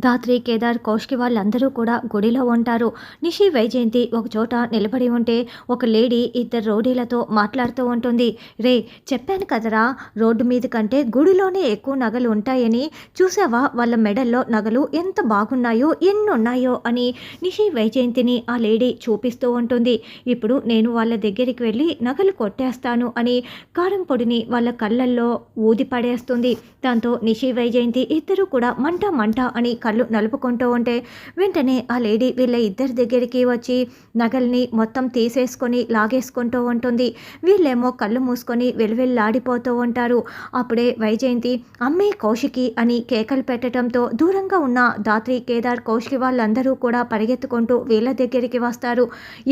ధాత్రి, కేదార్, కౌశికి వాళ్ళందరూ కూడా గుడిలో ఉంటారు. నిషి, వైజయంతి ఒకచోట నిలబడి ఉంటే ఒక లేడీ ఇద్దరు రౌడీలతో మాట్లాడుతూ ఉంటుంది. రే, చెప్పాను కదరా, రోడ్డు మీద కంటే గుడిలోనే ఎక్కువ నగలు ఉంటాయని. చూసావా వాళ్ళ మెడల్లో నగలు ఎంత బాగున్నాయో, ఎన్నున్నాయో అని నిషి వైజయంతిని ఆ లేడీ చూపిస్తూ ఉంటుంది. ఇప్పుడు నేను వాళ్ళ దగ్గరికి వెళ్ళి నగలు కొట్టేస్తాను అని కారం పొడిని వాళ్ళ కళ్ళల్లో ఊది పడేస్తుంది. దాంతో నిషి, వైజయంతి ఇద్దరు కూడా మంట మంట అని కళ్ళు నలుపుకుంటూ ఉంటే వెంటనే ఆ లేడీ వీళ్ళ ఇద్దరి దగ్గరికి వచ్చి నగల్ని మొత్తం తీసేసుకొని లాగేసుకుంటూ ఉంటుంది. వీళ్ళేమో కళ్ళు మూసుకొని వెలువెల్లాడిపోతూ ఉంటారు. అప్పుడే వైజయంతి అమ్మే, కౌశికి అని కేకలు పెట్టడంతో దూరంగా ఉన్న ధాత్రి, కేదార్, కౌశికి వాళ్ళందరూ కూడా పరిగెత్తుకుంటూ వీళ్ళ దగ్గరికి వస్తారు.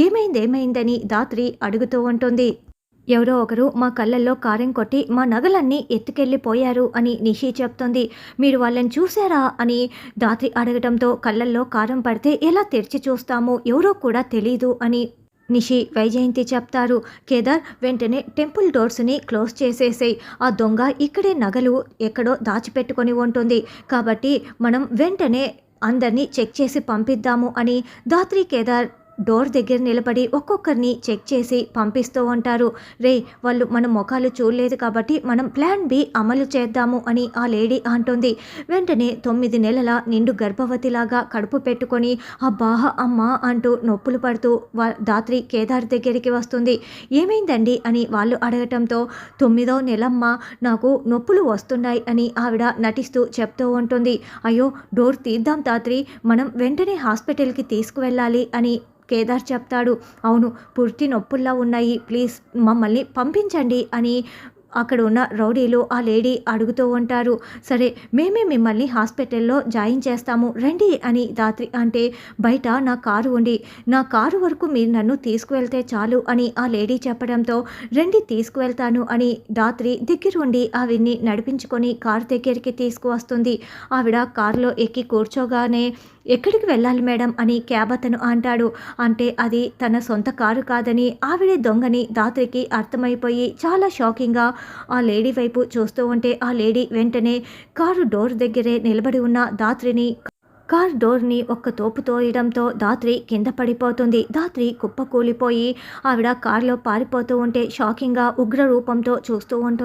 ఏమైందని ధాత్రి అడుగుతూ ఉంటుంది. ఎవరో ఒకరు మా కళ్ళల్లో కారం కొట్టి మా నగలన్నీ ఎత్తుకెళ్ళిపోయారు అని నిషి చెప్తుంది. మీరు వాళ్ళని చూశారా అని ధాత్రి అడగడంతో కళ్ళల్లో కారం పడితే ఎలా తెరిచి చూస్తామో, ఎవరో కూడా తెలీదు అని నిషి, వైజయంతి చెప్తారు. కేదార్, వెంటనే టెంపుల్ డోర్స్ని క్లోజ్ చేసేసేయి. ఆ దొంగ ఇక్కడే నగలు ఎక్కడో దాచిపెట్టుకొని ఉంటుంది కాబట్టి మనం వెంటనే అందరినీ చెక్ చేసి పంపిద్దాము అని ధాత్రి, కేదార్ డోర్ దగ్గర నిలబడి ఒక్కొక్కరిని చెక్ చేసి పంపిస్తూ ఉంటారు. రే, వాళ్ళు మన ముఖాలు చూడలేదు కాబట్టి మనం ప్లాన్ బి అమలు చేద్దాము అని ఆ లేడీ అంటుంది. వెంటనే 9 నెలల నిండు గర్భవతిలాగా కడుపు పెట్టుకొని అబ్బా అమ్మ అంటూ నొప్పులు పడుతూ ధాత్రి కేదార్ దగ్గరికి వస్తుంది. ఏమైందండి అని వాళ్ళు అడగటంతో 9వ నెలమ్మ, నాకు నొప్పులు వస్తున్నాయి అని ఆవిడ నటిస్తూ చెప్తూ ఉంటుంది. అయ్యో, డోర్ తీద్దాం ధాత్రి, మనం వెంటనే హాస్పిటల్కి తీసుకువెళ్ళాలి అని కేదార్ చెప్తాడు. అవును, పూర్తి నొప్పుల్లా ఉన్నాయి, ప్లీజ్ మమ్మల్ని పంపించండి అని అక్కడ ఉన్న రౌడీలు ఆ లేడీ అడుగుతూ ఉంటారు. సరే, మేమే మిమ్మల్ని హాస్పిటల్లో జాయిన్ చేస్తాము రండి అని ధాత్రి అంటే బయట నా కారు ఉంది, నా కారు వరకు మీరు నన్ను తీసుకువెళ్తే చాలు అని ఆ లేడీ చెప్పడంతో రండి తీసుకువెళ్తాను అని ధాత్రి దగ్గరుండి ఆవిడ్ని నడిపించుకొని కారు దగ్గరికి తీసుకువస్తుంది. ఆవిడ కారులో ఎక్కి కూర్చోగానే ఎక్కడికి వెళ్ళాలి మేడం అని క్యాబ్ అతను అంటాడు. అంటే అది తన సొంత కారు కాదని ఆవిడే దొంగని ధాత్రికి అర్థమైపోయి చాలా షాకింగ్గా ఆ లేడీ వైపు చూస్తూ ఉంటే ఆ లేడీ వెంటనే కారు డోర్ దగ్గరే నిలబడి ఉన్న ధాత్రిని కార్ డోర్ని ఒక్క తోపు తోయడంతో ధాత్రి కింద పడిపోతుంది. ధాత్రి కుప్పకూలిపోయి ఆవిడ కారులో పారిపోతూ ఉంటే షాకింగ్గా ఉగ్ర రూపంతో చూస్తూ ఉంటుంది.